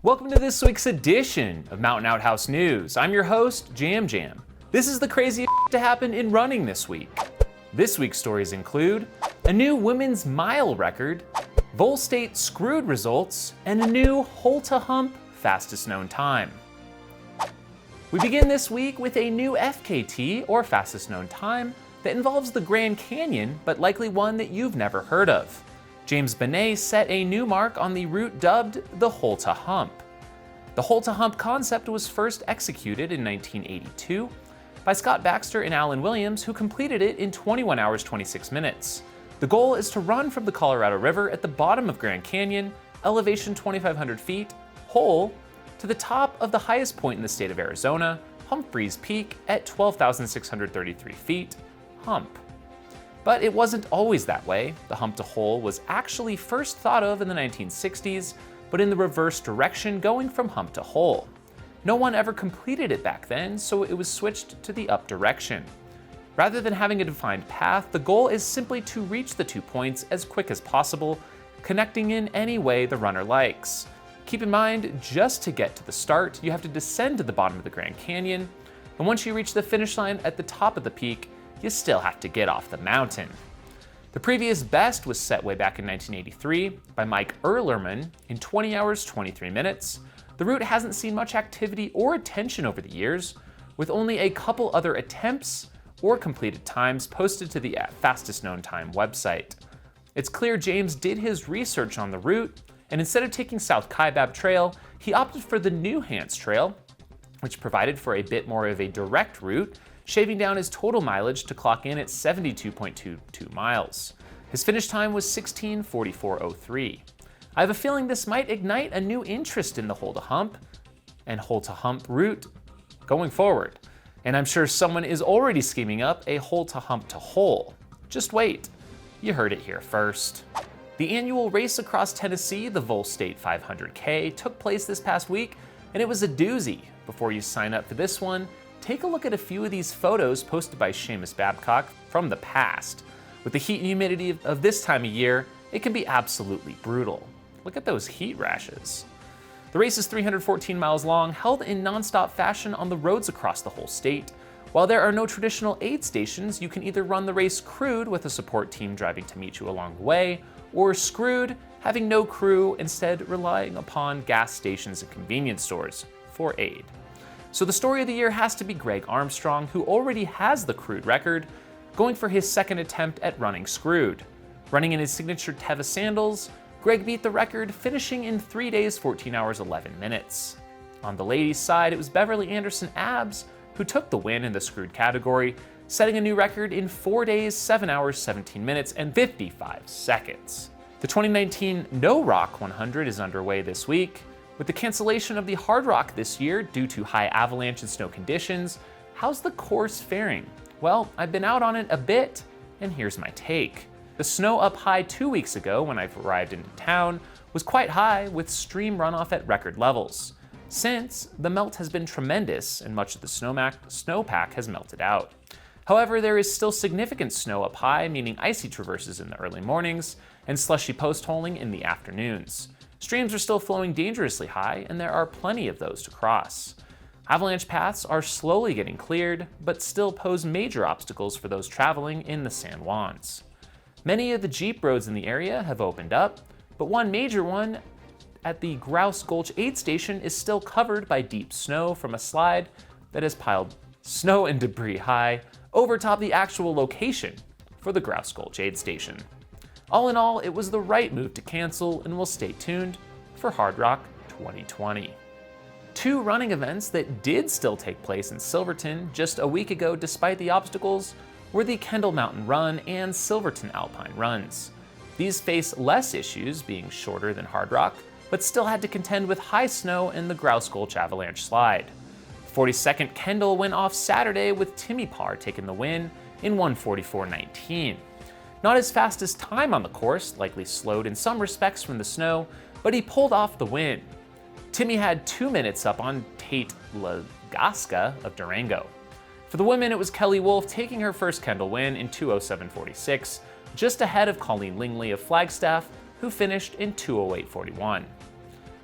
Welcome to this week's edition of Mountain Outhouse News. I'm your host, Jam Jam. This is the craziest to happen in running this week. This week's stories include a new women's mile record, Vol State screwed results, and a new To Hump fastest known time. We begin this week with a new FKT, or fastest known time, that involves the Grand Canyon, but likely one that you've never heard of. James Benet set a new mark on the route dubbed the To Hump. The To Hump concept was first executed in 1982 by Scott Baxter and Alan Williams, who completed it in 21 hours 26 minutes. The goal is to run from the Colorado River at the bottom of Grand Canyon, elevation 2,500 feet, whole, to the top of the highest point in the state of Arizona, Humphreys Peak at 12,633 feet, Hump. But it wasn't always that way. The hump to whole was actually first thought of in the 1960s, but in the reverse direction, going from hump to whole. No one ever completed it back then, so it was switched to the up direction. Rather than having a defined path, the goal is simply to reach the 2 points as quick as possible, connecting in any way the runner likes. Keep in mind, just to get to the start, you have to descend to the bottom of the Grand Canyon, and once you reach the finish line at the top of the peak, you still have to get off the mountain. The previous best was set way back in 1983 by Mike Erlerman in 20 hours 23 minutes. The route hasn't seen much activity or attention over the years, with only a couple other attempts or completed times posted to the fastest known time website. It's clear James did his research on the route, and instead of taking South Kaibab Trail, he opted for the New Hants Trail, which provided for a bit more of a direct route, shaving down his total mileage to clock in at 72.22 miles. His finish time was 16:44:03. I have a feeling this might ignite a new interest in the To Hump and To Hump route going forward. And I'm sure someone is already scheming up a To Hump to whole. Just wait, you heard it here first. The annual race across Tennessee, the Vol State 500K, took place this past week, and it was a doozy. Before you sign up for this one, take a look at a few of these photos posted by Seamus Babcock from the past. With the heat and humidity of this time of year, it can be absolutely brutal. Look at those heat rashes. The race is 314 miles long, held in nonstop fashion on the roads across the whole state. While there are no traditional aid stations, you can either run the race crewed with a support team driving to meet you along the way, or screwed, having no crew, instead relying upon gas stations and convenience stores for aid. So the story of the year has to be Greg Armstrong, who already has the crewed record, going for his second attempt at running screwed. Running in his signature Teva sandals, Greg beat the record, finishing in 3 days, 14 hours, 11 minutes. On the ladies' side, it was Beverly Anderson Abs who took the win in the screwed category, setting a new record in 4 days, 7 hours, 17 minutes, and 55 seconds. The 2019 NoRock 100 is underway this week. With the cancellation of the Hard Rock this year due to high avalanche and snow conditions, how's the course faring? Well, I've been out on it a bit, and here's my take. The snow up high 2 weeks ago when I arrived into town was quite high, with stream runoff at record levels. Since, the melt has been tremendous and much of the snowpack has melted out. However, there is still significant snow up high, meaning icy traverses in the early mornings and slushy post-holing in the afternoons. Streams are still flowing dangerously high, and there are plenty of those to cross. Avalanche paths are slowly getting cleared, but still pose major obstacles for those traveling in the San Juans. Many of the Jeep roads in the area have opened up, but one major one at the Grouse Gulch aid station is still covered by deep snow from a slide that has piled snow and debris high over top the actual location for the Grouse Gulch aid station. All in all, it was the right move to cancel, and we'll stay tuned for Hard Rock 2020. Two running events that did still take place in Silverton just a week ago despite the obstacles were the Kendall Mountain Run and Silverton Alpine Runs. These face less issues, being shorter than Hard Rock, but still had to contend with high snow and the Grouse Gulch avalanche slide. 42nd Kendall went off Saturday with Timmy Parr taking the win in 1:44:19. Not his fastest time on the course, likely slowed in some respects from the snow, but he pulled off the win. Timmy had 2 minutes up on Tate Lagasca of Durango. For the women, it was Kelly Wolf taking her first Kendall win in 2:07:46, just ahead of Colleen Lingley of Flagstaff, who finished in 2:08:41.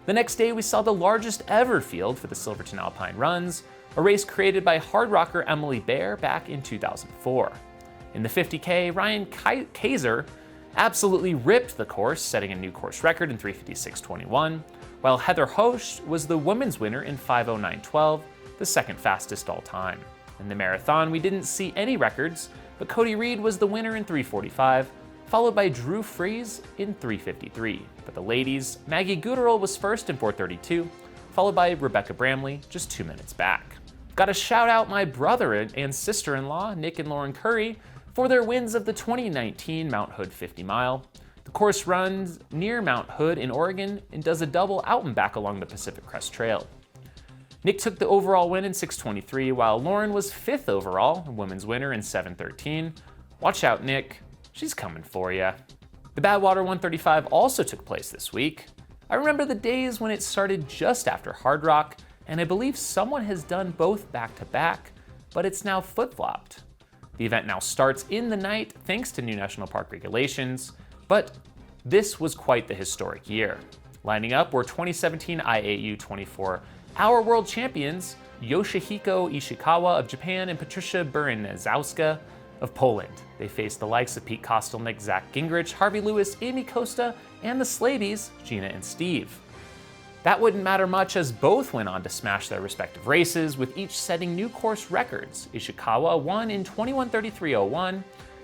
The next day, we saw the largest ever field for the Silverton Alpine Runs, a race created by hard rocker Emily Bear back in 2004. In the 50K, Ryan Kaiser absolutely ripped the course, setting a new course record in 3:56:21, while Heather Hosch was the women's winner in 5:09:12, the second fastest all time. In the marathon, we didn't see any records, but Cody Reed was the winner in 3:45, followed by Drew Freeze in 3:53. For the ladies, Maggie Guterl was first in 4:32, followed by Rebecca Bramley just 2 minutes back. Gotta shout out my brother and sister-in-law, Nick and Lauren Curry, for their wins of the 2019 Mount Hood 50 mile. The course runs near Mount Hood in Oregon and does a double out and back along the Pacific Crest Trail. Nick took the overall win in 6:23, while Lauren was 5th overall, a women's winner in 7:13. Watch out, Nick. She's coming for ya. The Badwater 135 also took place this week. I remember the days when it started just after Hard Rock, and I believe someone has done both back to back, but it's now flip-flopped. The event now starts in the night thanks to new national park regulations, but this was quite the historic year. Lining up were 2017 IAU 24-hour world champions Yoshihiko Ishikawa of Japan and Patricia Burinazowska of Poland. They faced the likes of Pete Kostelnik, Zach Gingrich, Harvey Lewis, Amy Costa, and the Slabies, Gina and Steve. That wouldn't matter much as both went on to smash their respective races, with each setting new course records. Ishikawa won in 21:33:01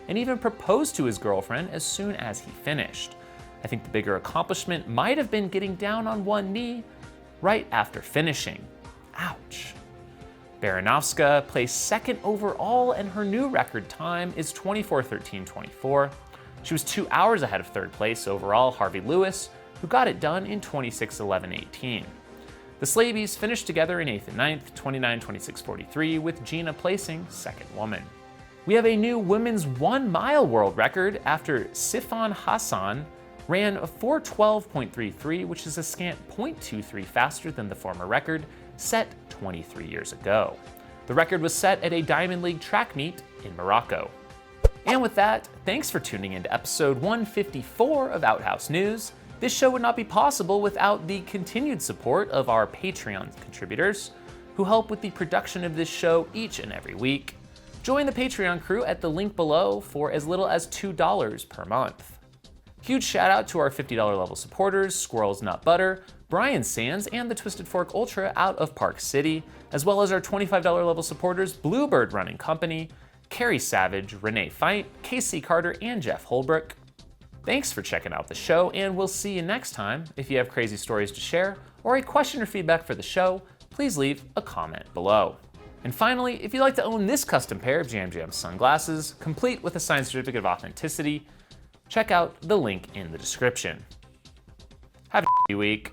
and even proposed to his girlfriend as soon as he finished. I think the bigger accomplishment might have been getting down on one knee right after finishing. Ouch. Baranovska placed 2nd overall, and her new record time is 24:13:24. She was 2 hours ahead of 3rd place overall, Harvey Lewis, who got it done in 26:11:18. The Slabies finished together in 8th and 9th, 29:26:43, with Gina placing 2nd woman. We have a new women's 1 mile world record after Sifan Hassan ran a 4:12:33, which is a scant 0.23 faster than the former record set 23 years ago. The record was set at a Diamond League track meet in Morocco. And with that, thanks for tuning into episode 154 of Outhouse News. This show would not be possible without the continued support of our Patreon contributors, who help with the production of this show each and every week. Join the Patreon crew at the link below for as little as $2 per month. Huge shout out to our $50 level supporters, Squirrels Nut Butter, Brian Sands, and the Twisted Fork Ultra out of Park City, as well as our $25 level supporters, Bluebird Running Company, Carrie Savage, Renee Feit, Casey Carter, and Jeff Holbrook. Thanks for checking out the show, and we'll see you next time. If you have crazy stories to share or a question or feedback for the show, please leave a comment below. And finally, if you'd like to own this custom pair of Jam Jam sunglasses, complete with a signed certificate of authenticity, check out the link in the description. Have a week.